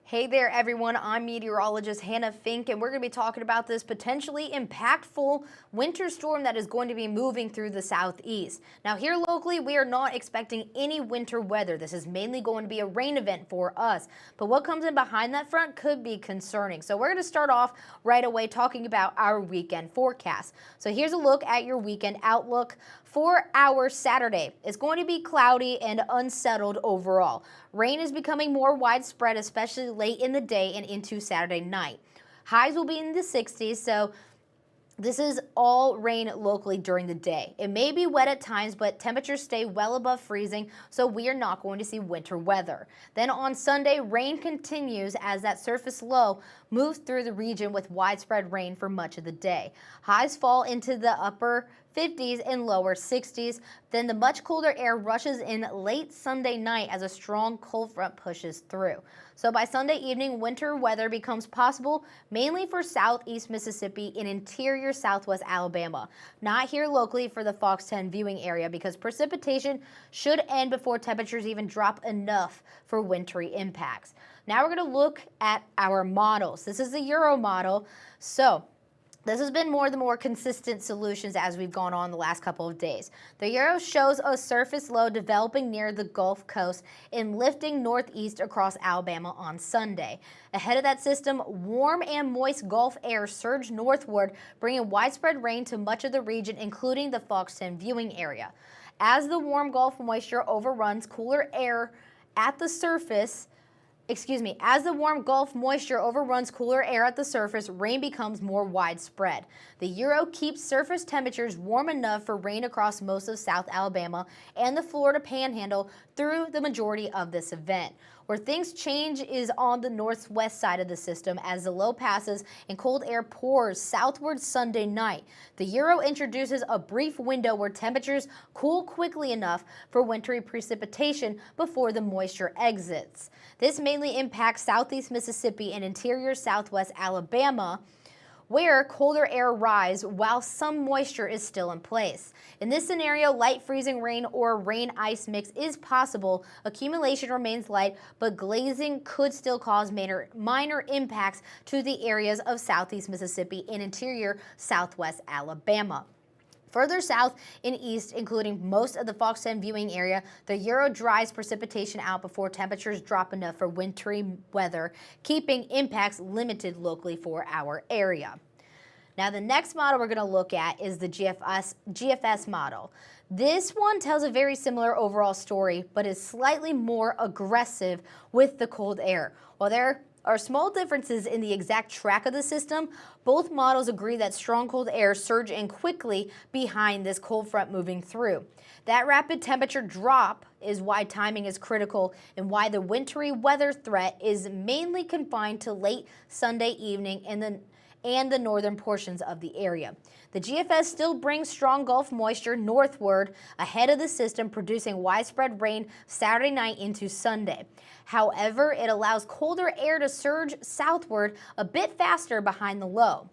Hey there, everyone. I'm meteorologist Hannah Fink, and we're going to be talking about this potentially impactful winter storm that is going to be moving through the southeast. Now, here locally, we are not expecting any winter weather. This is mainly going to be a rain event for us. But what comes in behind that front could be concerning. So we're going to start off right away talking about our weekend forecast. So here's a look at your weekend outlook for our Saturday. It's going to be cloudy and unsettled overall. Rain is becoming more widespread, especially late in the day and into Saturday night. Highs will be in the 60s, so this is all rain locally during the day. It may be wet at times, but temperatures stay well above freezing, so we are not going to see winter weather. Then on Sunday, rain continues as that surface low moves through the region with widespread rain for much of the day. Highs fall into the upper 50s and lower 60s. Then the much colder air rushes in late Sunday night as a strong cold front pushes through. So by Sunday evening, winter weather becomes possible mainly for southeast Mississippi and interior southwest Alabama. Not here locally for the Fox 10 viewing area because precipitation should end before temperatures even drop enough for wintry impacts. Now we're going to look at our models. This is the Euro model. So this has been the more consistent solutions as we've gone on the last couple of days. The Euro shows a surface low developing near the Gulf Coast and lifting northeast across Alabama on Sunday. Ahead of that system, warm and moist Gulf air surged northward, bringing widespread rain to much of the region, including the Fox 10 viewing area. As the warm Gulf moisture overruns cooler air at the surface, as the warm Gulf moisture overruns cooler air at the surface, rain becomes more widespread. The Euro keeps surface temperatures warm enough for rain across most of South Alabama and the Florida Panhandle through the majority of this event. Where things change is on the northwest side of the system as the low passes and cold air pours southward Sunday night. The Euro introduces a brief window where temperatures cool quickly enough for wintry precipitation before the moisture exits. This mainly impacts southeast Mississippi and interior southwest Alabama, where colder air arrives while some moisture is still in place. In this scenario, light freezing rain or rain-ice mix is possible. Accumulation remains light, but glazing could still cause minor impacts to the areas of southeast Mississippi and interior southwest Alabama. Further south and east, including most of the Fox 10 viewing area, the Euro dries precipitation out before temperatures drop enough for wintry weather, keeping impacts limited locally for our area. Now, the next model we're going to look at is the GFS model. This one tells a very similar overall story, but is slightly more aggressive with the cold air. While there are small differences in the exact track of the system, both models agree that strong cold air surge in quickly behind this cold front moving through. That rapid temperature drop is why timing is critical and why the wintry weather threat is mainly confined to late Sunday evening and the northern portions of the area. The GFS still brings strong Gulf moisture northward ahead of the system, producing widespread rain Saturday night into Sunday. However, it allows colder air to surge southward a bit faster behind the low.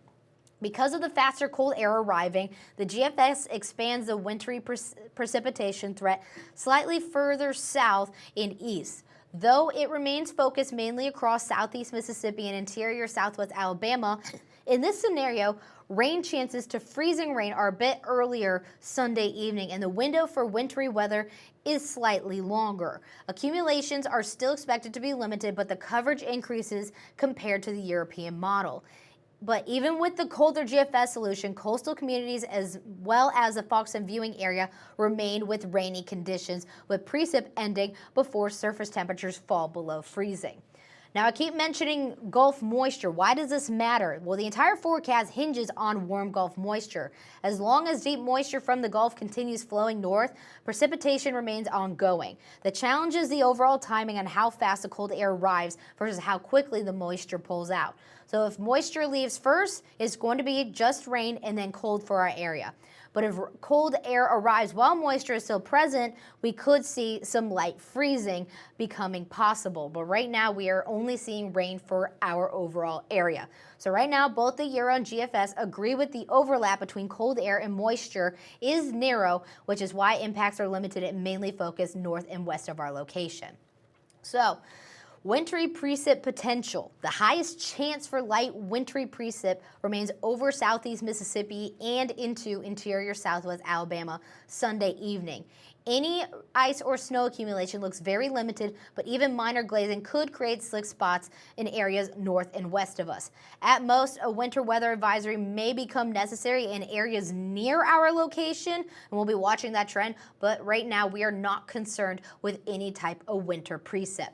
Because of the faster cold air arriving, the GFS expands the wintry precipitation threat slightly further south and east. Though it remains focused mainly across southeast Mississippi and interior southwest Alabama, in this scenario, rain chances to freezing rain are a bit earlier Sunday evening, and the window for wintry weather is slightly longer. Accumulations are still expected to be limited, but the coverage increases compared to the European model. But even with the colder GFS solution, coastal communities as well as the Fox 10 viewing area remain with rainy conditions, with precip ending before surface temperatures fall below freezing. Now, I keep mentioning Gulf moisture. Why does this matter? Well, the entire forecast hinges on warm Gulf moisture. As long as deep moisture from the Gulf continues flowing north, precipitation remains ongoing. The challenge is the overall timing on how fast the cold air arrives versus how quickly the moisture pulls out. So if moisture leaves first, it's going to be just rain and then cold for our area. But if cold air arrives while moisture is still present, we could see some light freezing becoming possible. But right now, we are only seeing rain for our overall area. So right now, both the Euro and GFS agree with the overlap between cold air and moisture is narrow, which is why impacts are limited and mainly focused north and west of our location. So Wintry precip potential. The highest chance for light wintry precip remains over southeast Mississippi and into interior southwest Alabama Sunday evening. Any ice or snow accumulation looks very limited, but even minor glazing could create slick spots in areas north and west of us. At most, a winter weather advisory may become necessary in areas near our location, and we'll be watching that trend, but right now we are not concerned with any type of winter precip.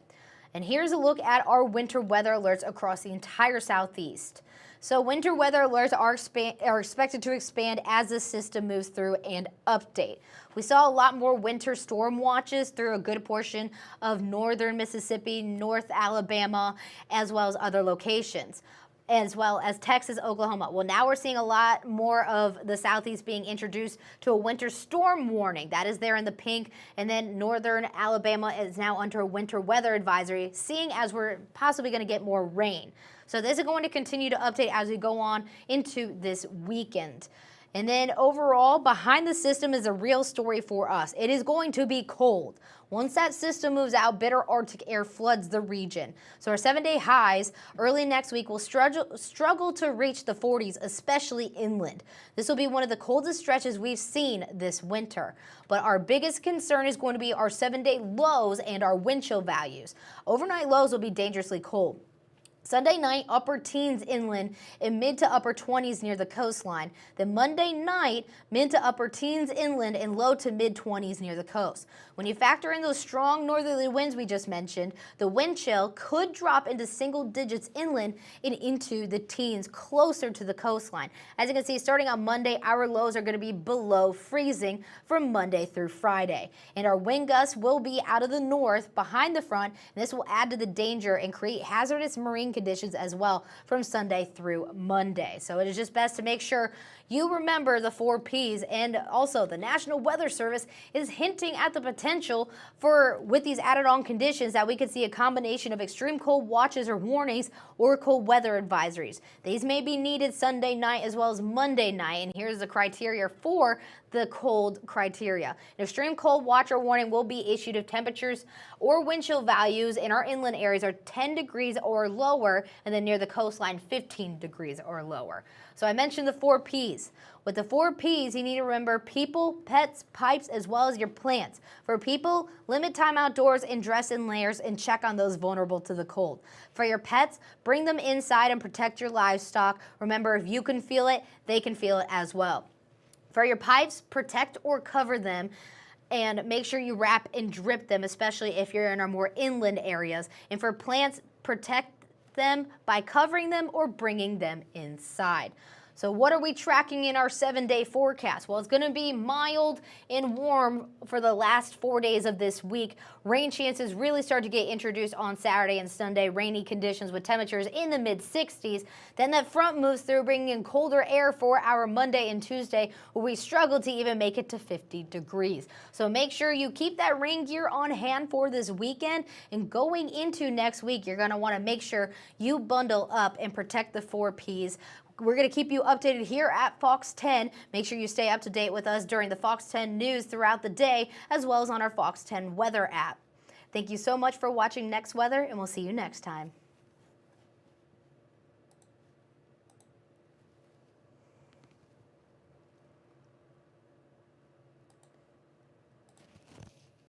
And here's a look at our winter weather alerts across the entire southeast. So winter weather alerts are expected to expand as the system moves through and update. We saw a lot more winter storm watches through a good portion of northern Mississippi, North Alabama, as well as other locations, as well as Texas, Oklahoma. Well, now we're seeing a lot more of the southeast being introduced to a winter storm warning. That is there in the pink, and then northern Alabama is now under a winter weather advisory, seeing as we're possibly going to get more rain. So this is going to continue to update as we go on into this weekend. And then overall, behind the system is a real story for us. It is going to be cold. Once that system moves out, bitter Arctic air floods the region. So our 7-day highs early next week will struggle to reach the 40s, especially inland. This will be one of the coldest stretches we've seen this winter. But our biggest concern is going to be our 7-day lows and our wind chill values. Overnight lows will be dangerously cold. Sunday night, upper teens inland and mid to upper 20s near the coastline. Then Monday night, mid to upper teens inland and low to mid 20s near the coast. When you factor in those strong northerly winds we just mentioned, the wind chill could drop into single digits inland and into the teens closer to the coastline. As you can see, starting on Monday, our lows are going to be below freezing from Monday through Friday. And our wind gusts will be out of the north behind the front, and this will add to the danger and create hazardous marine conditions as well from Sunday through Monday. So it is just best to make sure you remember the 4 Ps, and also the National Weather Service is hinting at the potential for, with these added on conditions, that we could see a combination of extreme cold watches or warnings or cold weather advisories. These may be needed Sunday night as well as Monday night, and here's the criteria for the cold criteria. An extreme cold watch or warning will be issued if temperatures or wind chill values in our inland areas are 10 degrees or lower, and then near the coastline 15 degrees or lower. So I mentioned the 4 Ps. With the 4 Ps, you need to remember people, pets, pipes, as well as your plants. For people, limit time outdoors and dress in layers and check on those vulnerable to the cold. For your pets, bring them inside and protect your livestock. Remember, if you can feel it, they can feel it as well. For your pipes, protect or cover them, and make sure you wrap and drip them, especially if you're in our more inland areas. And for plants, protect them by covering them or bringing them inside. So what are we tracking in our 7-day forecast? Well, it's going to be mild and warm for the last 4 days of this week. Rain chances really start to get introduced on Saturday and Sunday. Rainy conditions with temperatures in the mid-60s. Then that front moves through, bringing in colder air for our Monday and Tuesday, where we struggle to even make it to 50 degrees. So make sure you keep that rain gear on hand for this weekend. And going into next week, you're going to want to make sure you bundle up and protect the 4 Ps. We're going to keep you updated here at Fox 10. Make sure you stay up to date with us during the Fox 10 news throughout the day, as well as on our Fox 10 weather app. Thank you so much for watching Next Weather, and we'll see you next time.